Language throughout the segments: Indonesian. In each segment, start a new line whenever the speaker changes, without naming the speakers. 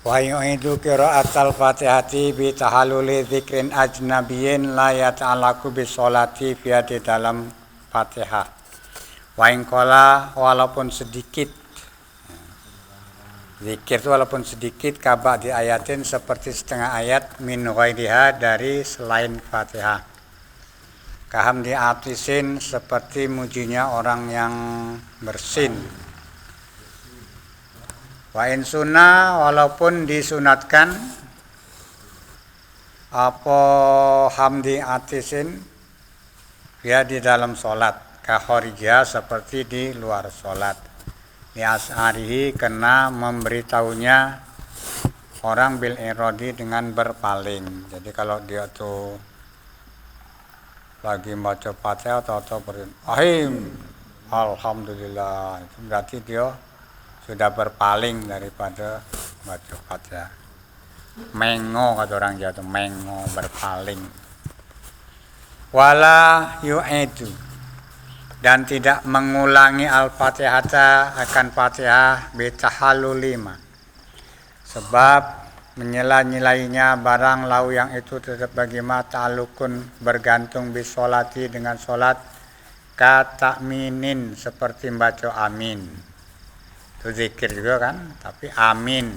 Wa yu'idu qira'atal Fatihati bi tahalluli dzikrin ajnabiyyin la yata'allaqu bi sholati fi di dalam Fatihah. Wa in qala walaupun sedikit zikir itu walaupun sedikit kabak di ayatin seperti setengah ayat min ghairiha dari selain Fatihah. Kaham di atisin seperti mujinya orang yang bersin. Wa in sunnah walaupun disunatkan apa hamdi atisin ya di dalam sholat kahorija seperti di luar sholat di as'arihi kena memberitahunya orang bil irodi dengan berpaling. Jadi kalau dia tuh lagi baca Fatihah atau ahim alhamdulillah itu berarti dia sudah berpaling daripada baca Fatihah. Mengo kata orang Jawa itu mengo berpaling. Wala yu'idu dan tidak mengulangi al-Fatihata akan Fatihah bitahallulima sebab menyela-nyelainya barang lau yang itu tetap bagi mata alukun bergantung bisolati dengan solat kata minin seperti baca amin. Itu zikir juga kan, tapi amin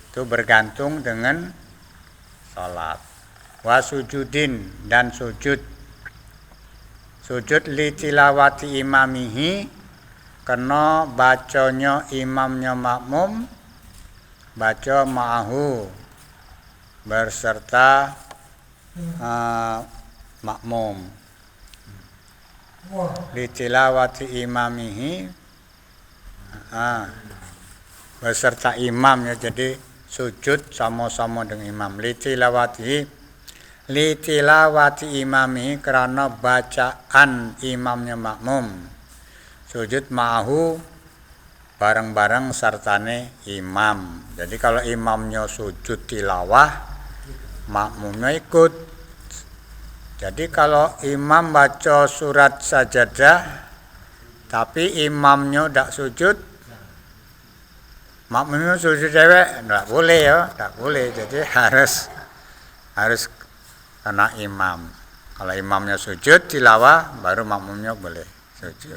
itu bergantung dengan sholat. Wa sujudin dan sujud li tilawati imamihi kena bacanya imamnya makmum baca ma'ahu berserta makmum. Li tilawati imamihi beserta imam ya, jadi sujud sama-sama dengan imam. Litilawati imami karena bacaan imamnya makmum. Sujud ma'ahu bareng-bareng sertane imam. Jadi kalau imamnya sujud tilawah, makmumnya ikut. Jadi kalau imam baca surat sajadah tapi imamnya tidak sujud, makmumnya sujud cewek, tidak boleh ya, tidak boleh. Jadi harus kena imam. Kalau imamnya sujud tilawah, baru makmumnya boleh sujud.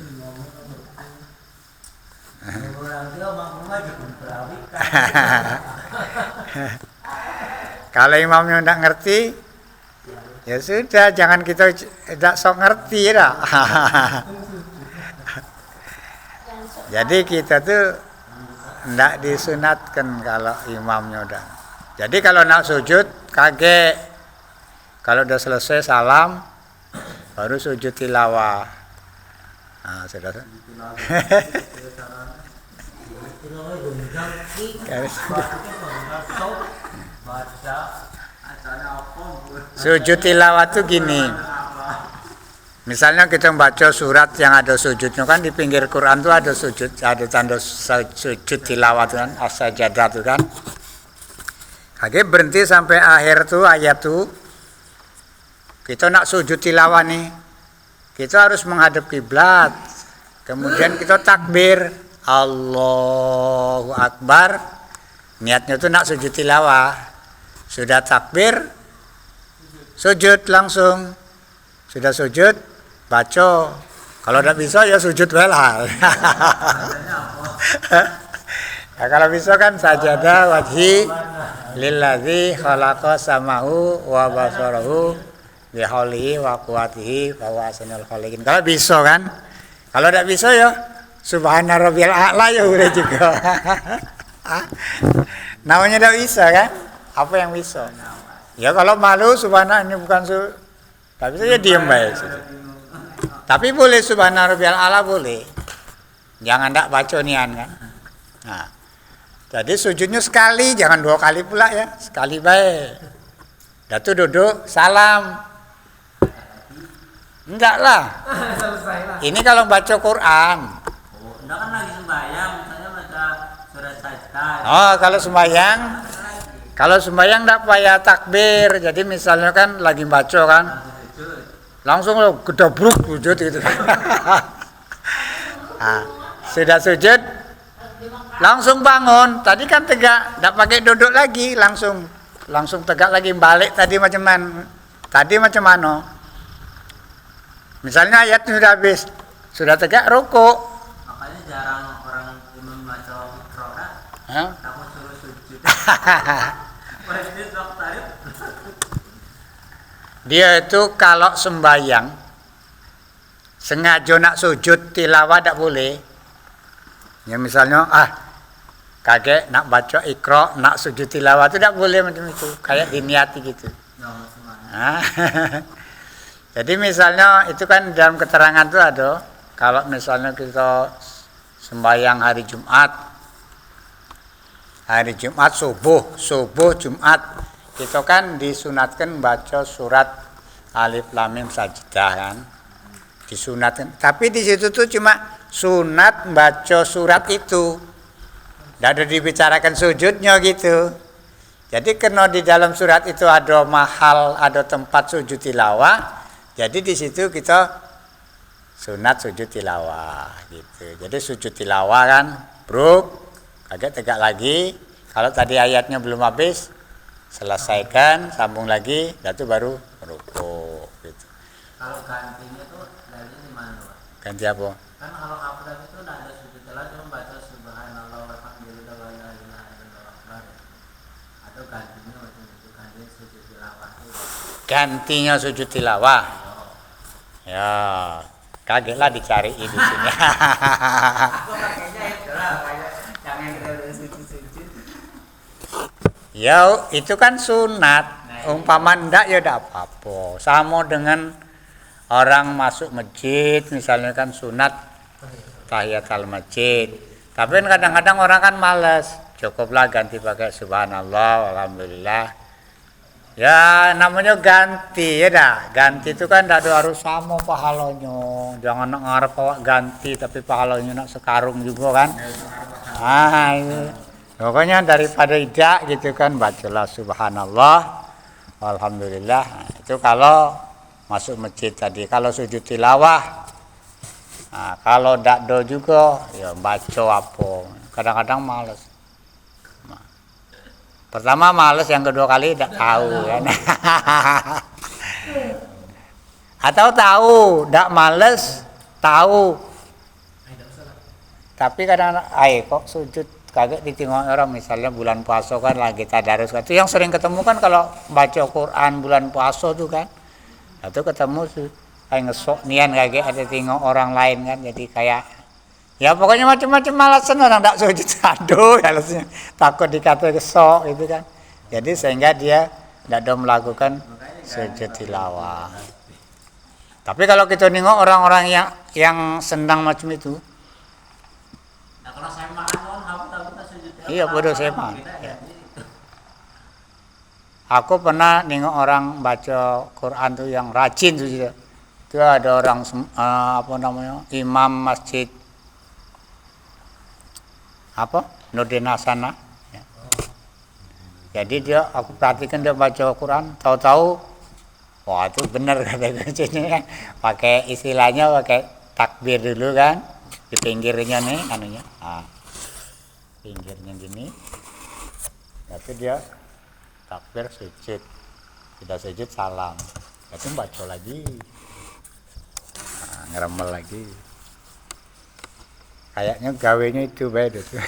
Kalau imamnya tidak ngerti, ya sudah, jangan kita tidak sok ngerti dah. Jadi kita tuh tidak disunatkan kalau imamnya udah. Jadi kalau nak sujud kaget. Kalau udah selesai salam baru sujud tilawah. Nah, sudah. Sujud tilawah tuh gini. Misalnya kita membaca surat yang ada sujudnya kan di pinggir Quran tuh ada sujud, ada tanda sujud tilawah kan, as-sajadah tuh kan. Kaget berhenti sampai akhir tuh ayat tuh. Kita nak sujud tilawah nih, kita harus menghadap kiblat. Kemudian kita takbir, Allahu Akbar. Niatnya itu nak sujud tilawah. Sudah takbir, sujud langsung. Sudah sujud, baca. Kalau tidak bisa ya sujud welal. Ya, kalau bisa kan sajadah wajhi lillazi khalaqa samahu wa basarahu bihaulihi wa quwwatihi wa ahsanul khaliqin. Kalau bisa kan? Kalau tidak bisa ya subhana rabbiyal a'la ya udah juga. Namanya tidak bisa kan? Apa yang bisa? Ya kalau malu subhana ini bukan tapi saya diam baik. Tapi boleh subhana rabbiyal a'la boleh. Jangan tak baca nian kan. Nah, jadi sujudnya sekali, jangan 2 kali pula ya. Sekali baik. Datu duduk, salam. Enggak lah. Ini kalau baca Quran.
Enggak kan lagi sembahyang, misalnya baca surat sajdah.
Oh, kalau sembahyang enggak payah takbir. Jadi misalnya kan lagi baca kan. Langsung lo gedabruk sujud gitu. Nah, sudah sujud langsung bangun. Tadi kan tegak, tidak pakai duduk lagi, langsung tegak lagi, balik tadi macam mana? Tadi macam mana? Misalnya ayat sudah habis, sudah tegak rukuk.
Makanya jarang orang imam baca Qur'an. Kamu suruh sujud. Masjid tarif.
Dia itu kalau sembahyang sengaja nak sujud tilawah tak boleh. Ya misalnya kaget nak baca Iqra, nak sujud tilawah itu tak boleh macam itu, kayak diniati gitu. Jadi misalnya itu kan dalam keterangan itu ada, kalau misalnya kita sembahyang hari Jumat subuh Jumat, kita kan disunatkan baca surat Alif Lam Mim Sajdah kan, disunatkan. Tapi di situ tuh cuma sunat baca surat itu, tidak ada dibicarakan sujudnya gitu. Jadi karena di dalam surat itu ada mahal, ada tempat sujud tilawah, jadi di situ kita sunat sujud tilawah gitu. Jadi sujud tilawah kan, agak tegak lagi. Kalau tadi ayatnya belum habis, selesaikan, sambung lagi, itu baru rukuk gitu.
Kalau gantinya tuh dari mana, Pak?
Ganti apa?
Kan kalau hafal itu tidak ada sujud tilawah, cuma baca subhanallah walhamdulillah wa la ilaha illallah. Atau gantinya macam itu, gantinya sujud tilawah itu.
Gantinya sujud tilawah. Ya, kagetlah dicari di sini.
Aku pakainya itu lah, jangan kita sujud-sujud.
Ya, itu kan sunat. Umpama ndak ya ndak apa-apa. Sama dengan orang masuk masjid, misalnya kan sunat tahiyatul masjid. Tapi kadang-kadang orang kan malas, cukuplah ganti pakai subhanallah, alhamdulillah. Ya namanya ganti ya dah. Ganti itu kan tidak harus sama pahalanya. Jangan nak ngarep awak ganti tapi pahalanya nak sekarung juga kan. Itu. Pokoknya daripada tidak gitu kan, bacalah subhanallah, alhamdulillah. Itu kalau masuk masjid tadi. Kalau sujud tilawah, kalau tidak do juga, ya baca apa. Kadang-kadang malas. Pertama malas, yang kedua kali tidak tahu kan. Atau tahu, tidak malas, tahu. Tapi kadang kok sujud kaget ditengok orang, misalnya bulan puasa kan lagi tadarus. Itu yang sering ketemu kan kalau baca Quran bulan puasa tuh kan. Itu ketemu kayak ngesok nian kaget ada tengok orang lain kan, jadi kayak ya pokoknya macam-macam malasan orang tak sujud. Aduh, halusnya takut dikata kesok itu kan. Jadi sehingga dia tidak ada melakukan sujud tilawah. Tapi kalau kita nengok orang-orang yang senang macam itu,
nah kalau saya makan kita sujud tilawah.
Iya bodoh saya makan. Ya. Aku pernah nengok orang baca Quran tuh yang rajin tuh juga. Itu ada orang imam masjid Nurdin Hasanah. Ya. Jadi aku perhatikan dia baca Quran, tahu-tahu, wah itu benar kata kuncinya kan. Pakai istilahnya pakai takbir dulu kan, di pinggirnya nih anunya, pinggirnya gini. Tapi dia takbir sujud, tidak sujud salam, itu baca lagi, ngeremel lagi. Kayaknya gawenya itu beda tuh.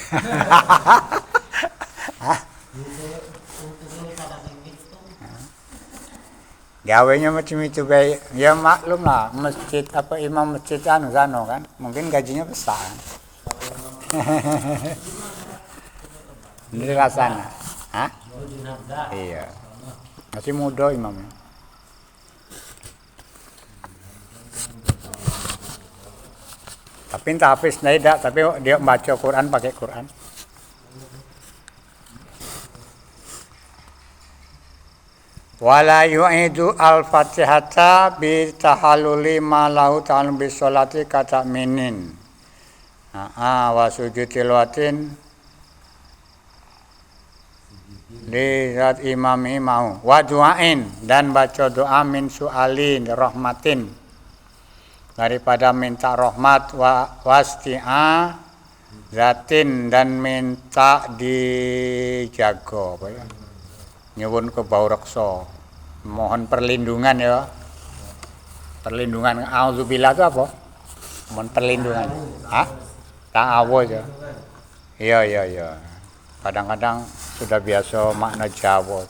Gawenya macam itu baik. Ya maklum lah, masjid imam masjid sana kan, mungkin gajinya besar. Ini rasanya. Iya. Masih muda imamnya. Tapi entah hafiz tidak, tapi dia membaca Quran pakai Quran. Wala yu'idu al-fatihata bi tahalluli ma lahu ta'alum bi sholati kata minin. Wa sujud tilwatin di zat imami mau. Wa du'ain, dan baca doa min su'alin rahmatin, daripada minta rahmat, wasti'a zatin dan minta dijaga apa ya, nyuwun ke bau reksa, mohon perlindungan ya, perlindungan. Auzubillah itu apa? Mohon perlindungan. Hah? Ta'awuz ya. Iya. Kadang-kadang sudah biasa makna Jawa.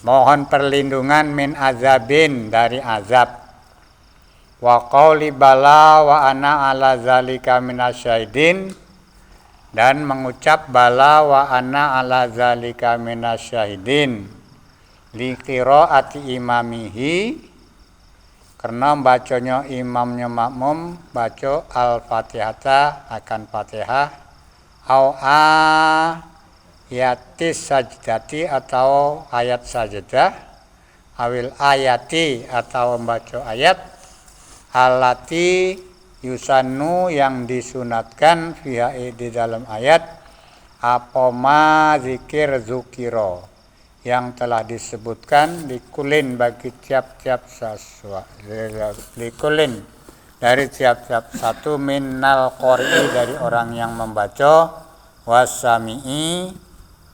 Mohon perlindungan min azabin, dari azab. Wa qauli bala wa ana ala zalika minasyahidin, dan mengucap bala wa ana ala zalika minasyahidin li qiraati imamihi, karena bacanya imamnya makmum baca al-fatihata akan fatihah, au ayatis sajdati atau ayat sajadah, awil ayati atau membaca ayat, alati yusannu yang disunatkan fiha di dalam ayat, apoma zikir zukiro yang telah disebutkan, likulin bagi tiap-tiap sesuatu, likulin dari tiap-tiap satu, minnal qori dari orang yang membaca, wasami'i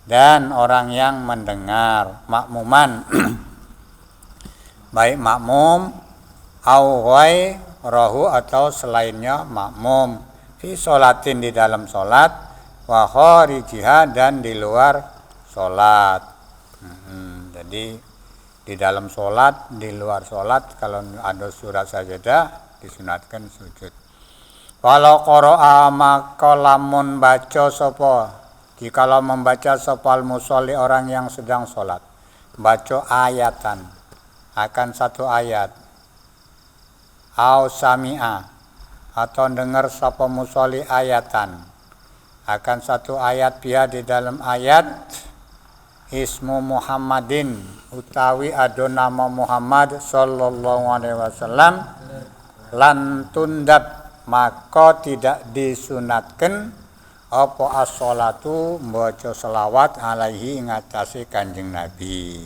dan orang yang mendengar, makmuman baik makmum au ghairahu atau selainnya makmum, fi sholatin di dalam sholat, wa kharijiha dan di luar sholat. Jadi di dalam sholat, di luar sholat, kalau ada surat sajadah disunatkan sujud. Walau qara'a maka lamun baca sapa, jikalau membaca sopal musolli orang yang sedang sholat, baca ayatan akan satu ayat, au sami'a atau dengar sapa musolli ayatan akan satu ayat, biha di dalam ayat, ismu Muhammadin utawi ado nama Muhammad sallallahu alaihi wasallam, lan tundab maka tidak disunatkan apa as-sholatu membaca selawat alaihi ngatasi Kanjeng Nabi.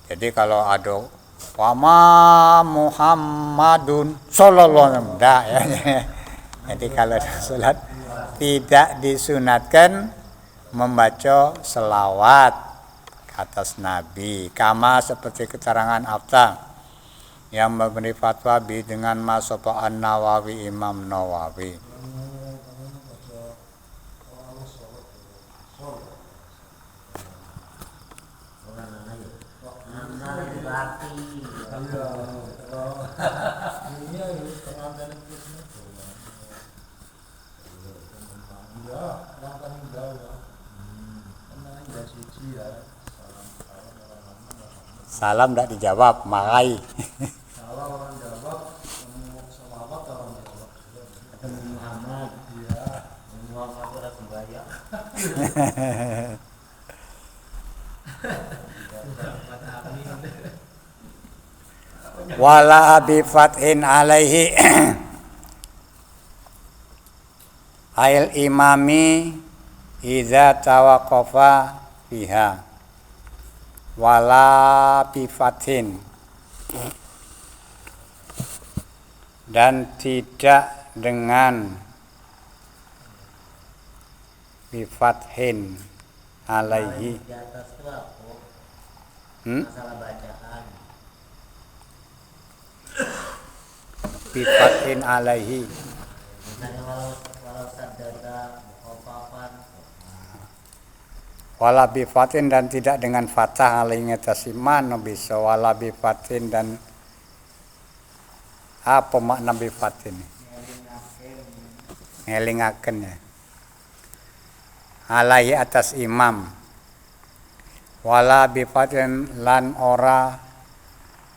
Jadi kalau ada wama Muhammadun sallallahu alaihi wasallam ya. Jadi kalau salat tidak disunatkan membaca selawat atas Nabi, kama seperti keterangan Afta yang memberi fatwa bi dengan masapa An-Nawawi, Imam Nawawi. Salam tidak dijawab, marai.
Salam orang jawab, selawat orang jawab.
Muhammad,
Iya.
Muhammad ora sembahyang.
Wala bi fathin alaihi ail imami idza tawaqafa fiha, wala bi fathin dan tidak dengan bi fathin alaihi.
Di atas itu apa? Masalah bacaan.
Bi fathin alaihi.
Misalnya walau sadada apa-apaan.
Wala bi fatin dan tidak dengan fathah alaihi ngatasi mana bisa wala bi fatin, dan apa makna bi fatin? Ngelingaken ya. Alaihi atas imam. Wala bi fatin lan ora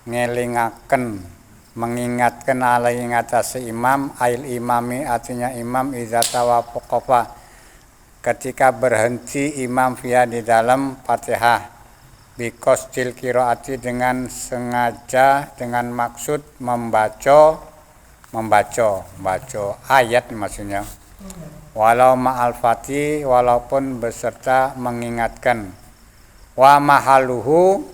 ngelingaken, mengingatkan alaihi ngatasi imam, ail imami artinya imam iza tawaqafa ketika berhenti imam via di dalam Fatihah, bikostil qiraati dengan sengaja, dengan maksud membaca ayat maksudnya, walau ma'al fatih walaupun beserta mengingatkan, wa mahaluhu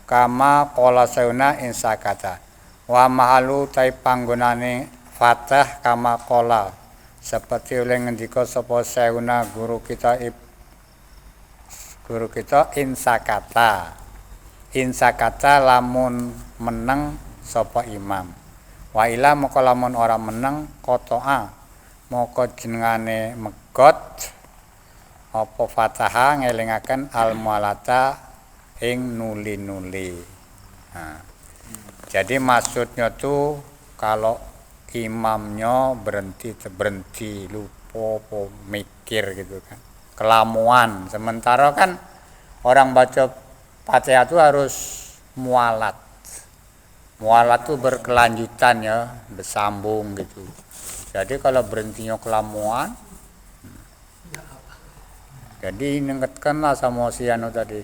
kama qala sauna insakata, Wa mahalu tai panggonane fatah kama qala seperti oleh ngendika sapa Sayyidina guru kita insakata lamun meneng sapa imam wa ila moko lamun ora meneng qata'a moko jenengane megot apa fataha ngelingaken al mualata ing nuli-nuli. Nah, jadi maksudnya tuh kalau imamnya berhenti lupa mikir gitu kan, kelamuan. Sementara kan orang baca Fatihah itu harus mualat. Mualat tuh berkelanjutan ya, bersambung gitu. Jadi kalau berhentinya kelamuan, jadi ingatkanlah sama si anu tadi.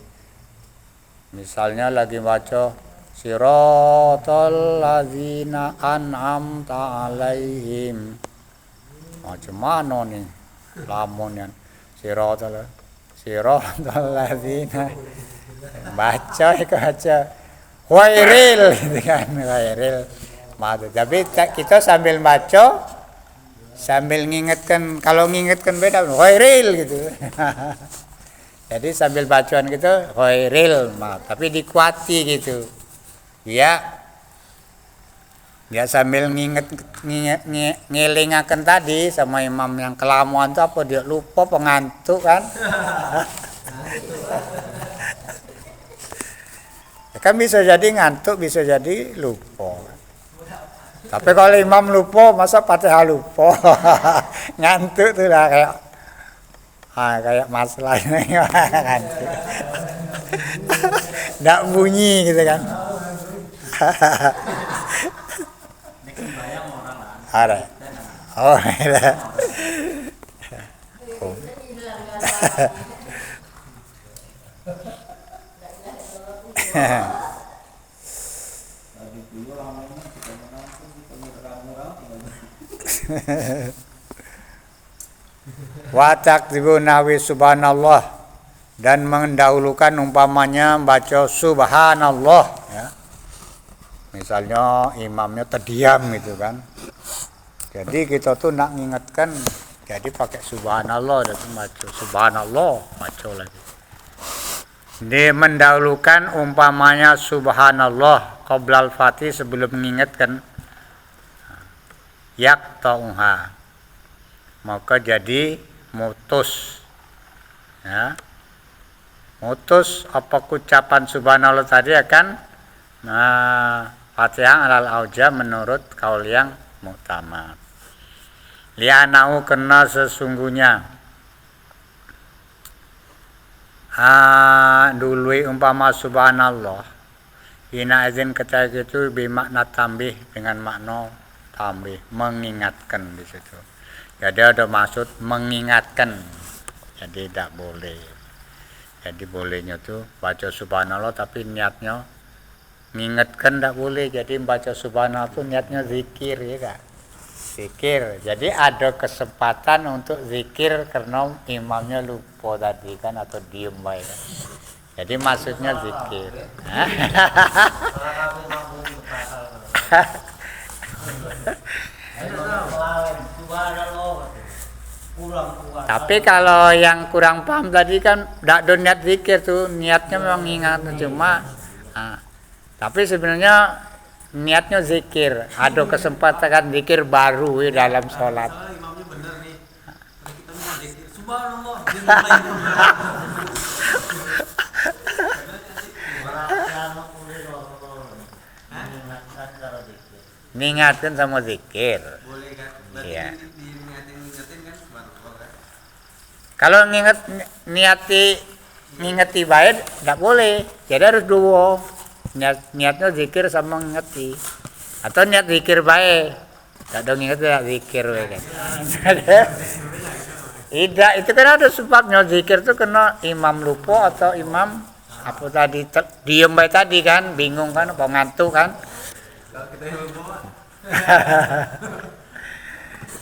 Misalnya lagi baca Siratal ladzina an'amta alaihim. Macam mana nih lamunnya? Siratal ladzina baca wairil gitu kan, wairil. Tapi kita sambil baca sambil ngingetkan, kalau ngingetkan beda wairil gitu. Jadi sambil bacaan gitu wairil, tapi dikuati gitu. Ya sambil ngelingaken tadi sama imam yang kelamuan itu apa dia lupa pengantuk kan. Kan bisa jadi ngantuk, bisa jadi lupa. Tapi kalau imam lupa, masa Fatihah lupa. Ngantuk tuh lah kayak masalah ini ngantuk. Nggak bunyi gitu kan. Ada. Oh, ada. Wa takdzibu nawi subhanallah, dan mendahulukan umpamanya baca subhanallah ya. Misalnya imamnya terdiam gitu kan. Jadi kita tuh nak ngingetkan, jadi pakai subhanallah dan baca subhanallah, baca lagi. Dia mendahulukan umpamanya subhanallah qoblal fatih sebelum mengingatkan yaqta'uha, maka jadi mutus ya. Mutus apa ucapan subhanallah tadi akan Fatihah alal auja menurut kaul yang muktamad. Lianau kena sesungguhnya dului umpama subhanallah ina izin ketika itu bermakna tambih dengan makna tambih, mengingatkan di situ. Jadi ada maksud mengingatkan. Jadi tidak boleh. Jadi bolehnya tuh baca subhanallah tapi niatnya mengingatkan tidak boleh. Jadi baca subhanallah itu niatnya zikir ya kan. Zikir. Jadi ada kesempatan untuk zikir karena imamnya lupa tadi kan atau diem baik. Kan? Jadi maksudnya zikir. Tapi kalau yang kurang paham tadi kan tidak ada niat zikir tuh, niatnya memang ingat cuma. Tapi sebenarnya niatnya zikir, ada kesempatan zikir baru dalam sholat.
Imamnya bener nih, kita mau zikir subhanallah.
Mengingatkan sama zikir.
Boleh kan? Berarti
Iya.
diingatin kan subhanallah kan?
Kalau ngingeti baik tidak boleh. Jadi harus dua. Niatnya zikir sama ngingeti. Atau niat zikir baik. Tidak ada nginget ya zikir baik kan. Tidak, itu kan ada sebabnya. Zikir itu kena imam lupa atau imam apa tadi diem baik tadi kan, bingung kan, apa ngantuk kan.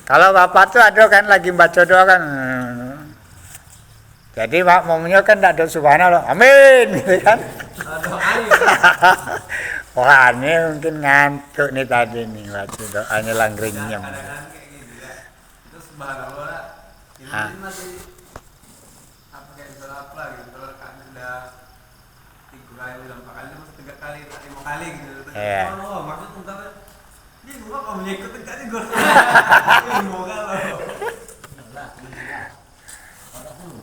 Kalau bapak tuh ada kan lagi baca doa kan. Jadi makmumnya kan tidak ada subhanallah, amin gitu kan. Wah, ini mungkin ngantuk nih tadi nih waktu doanya langgrenyem.
Kadang-kadang kayak gitu ya. Itu subhanallah. Ini
Ah.
masih apa kayak misalnya apa gitu. Kalau rakaatnya sudah 3 kali, udah 4 kali, masih 3 kali, 5 kali gitu.
Iya.
Oh, maksud entar ini gua kamu ngikutin kan gue. Semoga lo.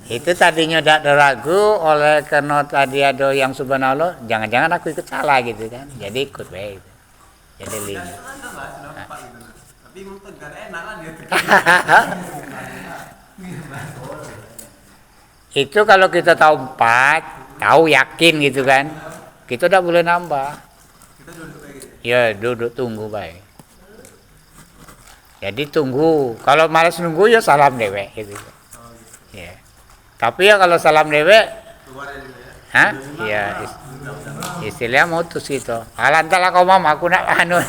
Itu tadinya tidak ragu oleh karena tadi ada yang subhanallah, jangan-jangan aku ikut salah gitu kan. Jadi ikut baik. Gitu. Jadi lima.
Sudah 4 gitu. Tapi emang tegar enak kan dia.
Itu kalau kita tahu 4, tahu yakin gitu kan, kita udah boleh nambah.
Kita duduk kayak gitu.
Ya duduk tunggu baik. Jadi tunggu. Kalau malas nunggu ya salam dewek gitu. Ya. Tapi ya kalau salam dewek,
Keluar ya dulu ya.
hah? Ya istilahnya mutus gitu. Alantalah kau mam, aku nak anu,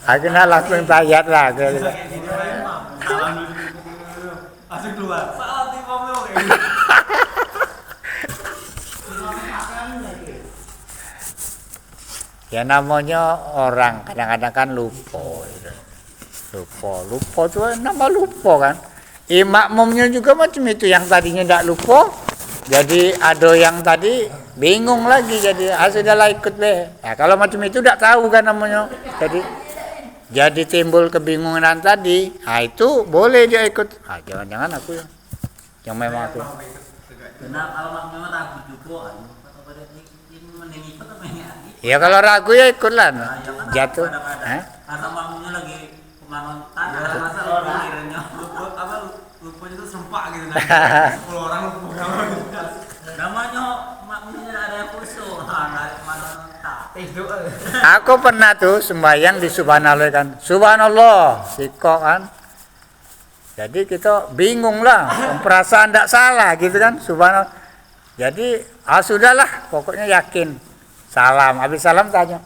aku nak langsung tayat lah. Gitu.
Kayak gini Pak. Salam dulu. Langsung keluar. Salam tim Om kayak gitu.
Ya namanya orang kadang-kadang kan lupa. Gitu. Lupa tuh nama lupa kan. Makmumnya juga macam itu, yang tadinya tidak lupa, jadi ada yang tadi bingung lagi, jadi sudahlah ikut deh. Nah, kalau macam itu tidak tahu kan namanya, jadi timbul kebingungan tadi. Nah itu boleh dia ikut. Jangan-jangan aku yang memang aku.
Nah, kalau memang ragu juga, atau pada ini mending ikut apa ini?
Ya kalau ragu ya ikutlah, jatuh. Hah?
Karena makmumnya lagi kemana tanah, masa orang akhirnya apa lupanya itu sempak gitu kan. 10 orang lupa gitu. Namanya makmumnya ada yang khusyuk, dari mana tak. Itu.
Aku pernah tuh sembahyang di subhanallah kan. Subhanallah, sikok kan. Jadi kita bingung lah, perasaan tidak salah gitu kan, subhanallah. Jadi sudahlah, pokoknya yakin. Salam, habis salam tanya,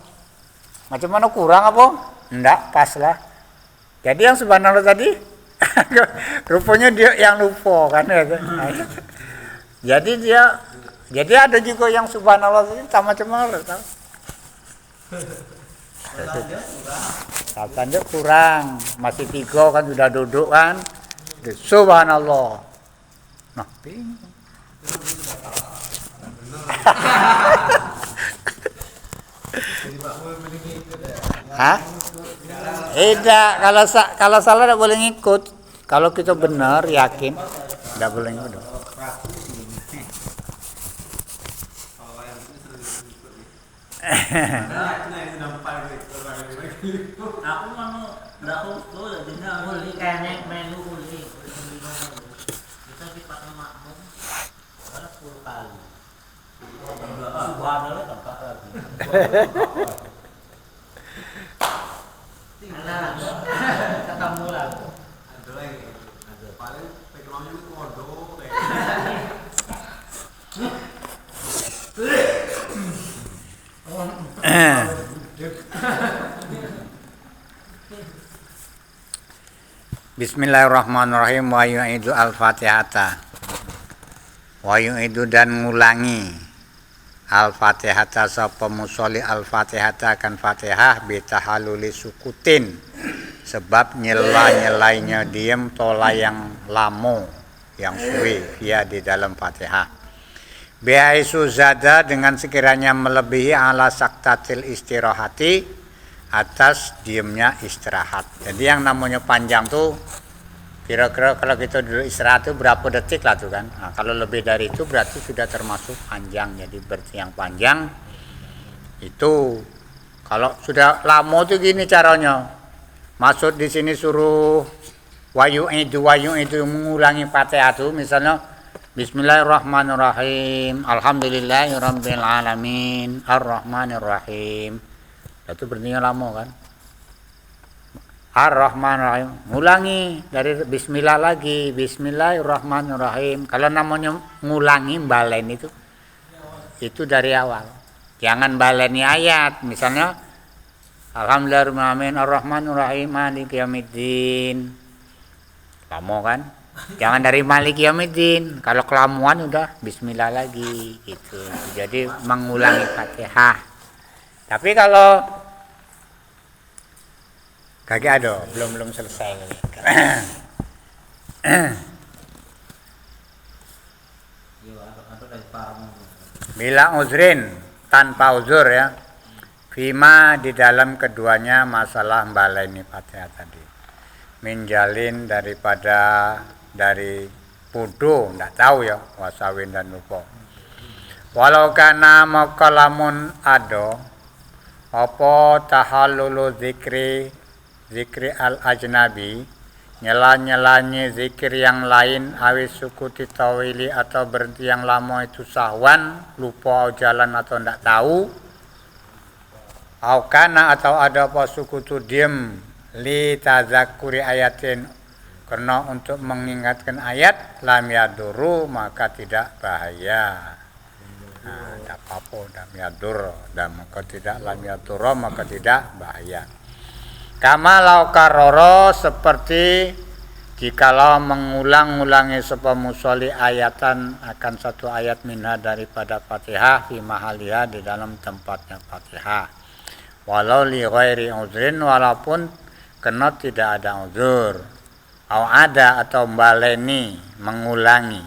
macam mana kurang apa? Enggak, pas lah. Jadi yang subhanallah tadi, rupanya dia yang lupa kan. Jadi ada juga yang subhanallah tadi macam mana tahu? Tanda kurang, masih 3 kan sudah duduk kan. Subhanallah. Nah, bingung. Hah? Tidak, kalau salah tidak boleh ngikut. Kalau kita benar yakin, tidak boleh ngikut.
Aku mau berapa tuh jadinya beli kayak menu beli. Kita dipakai makmum karena 10 kali. Subhanallah tempat lagi. Ketemu lagi. Ada lagi. Ada paling backgroundnya itu kodok.
Bismillahirrahmanirrahim. Wa yu'idu al-fatihata. Wa yu'idu dan ngulangi al-fatihata sapa musolli al-fatihata akan fatihah bitahaluli sukutin, sebab nyelainya diem tola yang lamo, yang suwi ya di dalam fatihah. Bihaisu zada dengan sekiranya melebihi ala saktatil istirahati, atas diemnya istirahat. Jadi yang namanya panjang tuh kira-kira kalau kita dulu istirahat tuh berapa detik lah tuh kan. Nah, kalau lebih dari itu berarti sudah termasuk panjang. Jadi berarti yang panjang itu kalau sudah lama tuh gini caranya. Maksud di sini suruh wayu itu mengulangi Fatihah tuh misalnya Bismillahirrahmanirrahim, Alhamdulillahirabbil alamin, Arrahmanirrahim. Itu berarti lama kan. Ar-Rahmanir-Rahim, ngulangi dari bismillah lagi, Bismillahirrahmanirrahim. Kalau namanya ngulangi balen itu dari awal. Jangan baleni ayat, misalnya Alhamdulillahirrahmanirrahim, Ar-Rahmanir-Rahim, Maliki Yaumiddin. Lama kan? Jangan dari Maliki Yaumiddin. Kalau kelamuan udah bismillah lagi gitu. Jadi mengulangi Fatihah. Tapi kalau kagak ada, belum selesai. Bila uzrin, tanpa uzur ya. Fima di dalam keduanya masalah baleni Fatihah tadi. Minjalin dari pudu, enggak tahu ya, wasawin dan lupa. Walau kana makalamun ado apa tahallulu zikri al ajnabi nyela-nyelanya zikir yang lain awis sukuti tawili atau berhenti yang lama itu sahwan, lupa jalan atau ndak tahu, au kana atau ada apa sukutu diem li tazakuri ayatin karena untuk mengingatkan ayat lam yaduru maka tidak bahaya. Tidak apa-apa, lam yadur dan maka tidak lam yaduru maka tidak bahaya. Kama lau karoro seperti jikalau mengulang-ulangi sebuah musolli ayatan akan satu ayat minha daripada Fatihah fi mahaliha di dalam tempatnya Fatihah. Walau li ghairi uzrin walaupun kena tidak ada uzur. Au ada atau baleni mengulangi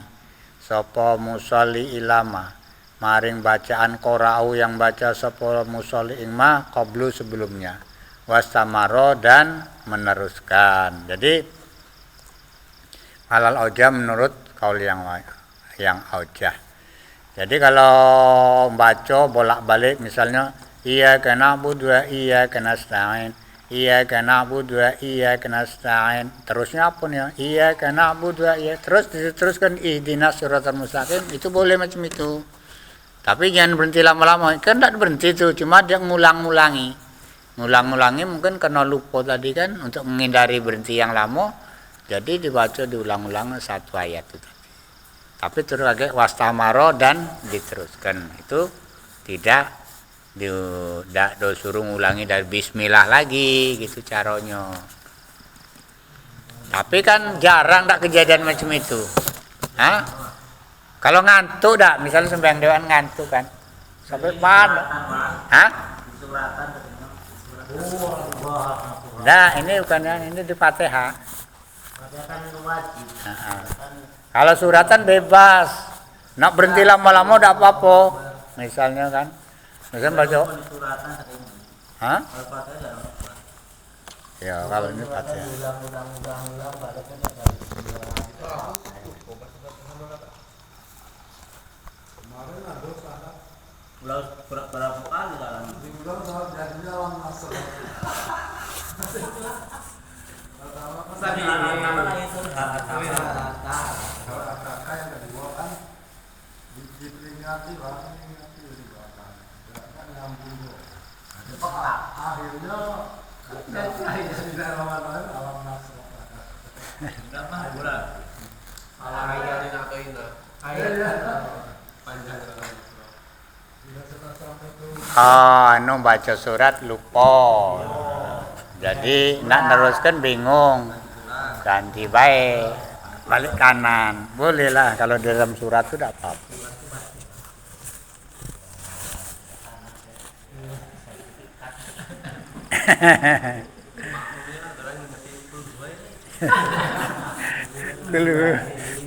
sapa musolli ilama maring bacaan qora'u yang baca sapa musolli ingma qablu sebelumnya. Wastamaro dan meneruskan. Jadi halal aujah menurut kaul yang aujah. Jadi kalau baca bolak-balik misalnya iya kana na'budu wa iya kana nasta'in, iya kana na'budu wa iya kana nasta'in, terusnya apa nih? Iya kana na'budu wa iya, terus diteruskan ihdinas siratal mustaqim, itu boleh macam itu. Tapi jangan berhenti lama-lama, kan tidak berhenti itu, cuma dia ngulang-ngulangi mungkin karena lupa tadi kan, untuk menghindari berhenti yang lama jadi dibaca diulang-ulang satu ayat itu tadi. Tapi terus lagi wastamaro dan diteruskan, itu tidak disuruh ngulangi dari bismillah lagi gitu caranya. Tapi kan jarang tak kejadian macam itu. Hah? Kalau ngantuk dak, misalnya sembahyang dewan ngantuk kan sampai mana? Hah? Nah ini bukan ini di Fatihah. Kalau suratan bebas, nak berhenti lama-lama tidak apa-apa. Misalnya kan, misalnya baca. Hah? Ya kalau ini Fatihah.
Ulang berapa kali dalam?
Diulang soal jadinya orang masuk.
Tapi anak-anak itu
Kalau kakak yang kedua kan diperingati lah, diperingati di belakang. Kan nyambung. Akhirnya di dalam alam masuk.
berapa bulan?
Alam ayatin atau ini? Panjang dalam.
Anu baca surat lupa. Jadi nak neruskan bingung. Ganti baik, balik kanan. Boleh lah kalau dalam surat itu tidak apa-apa.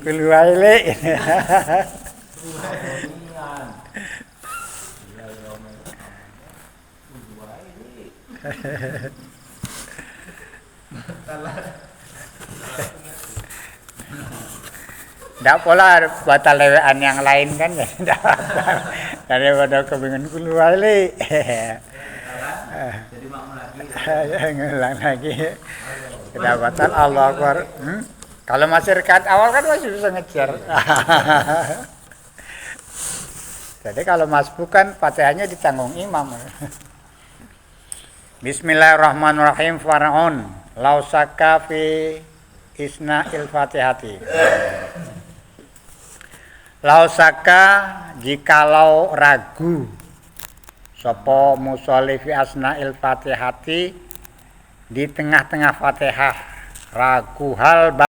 Keluar le. Tidak pola batal lewean yang lain kan ya. Daripada kebingungan keluar le.
Jadi makmum lagi.
Ngulang lagi. Kedapatan Allah Akbar. Kalau masih rekat awal kan masih bisa ngejar. Jadi kalau masbuk kan Fatihahnya ditanggung imam. Bismillahirrahmanirrahim. Faraun lausaka fi isna'il fatihati. Lausaka jikalau ragu sapa musolli fi asna'il fatihati di tengah-tengah Fatihah ragu hal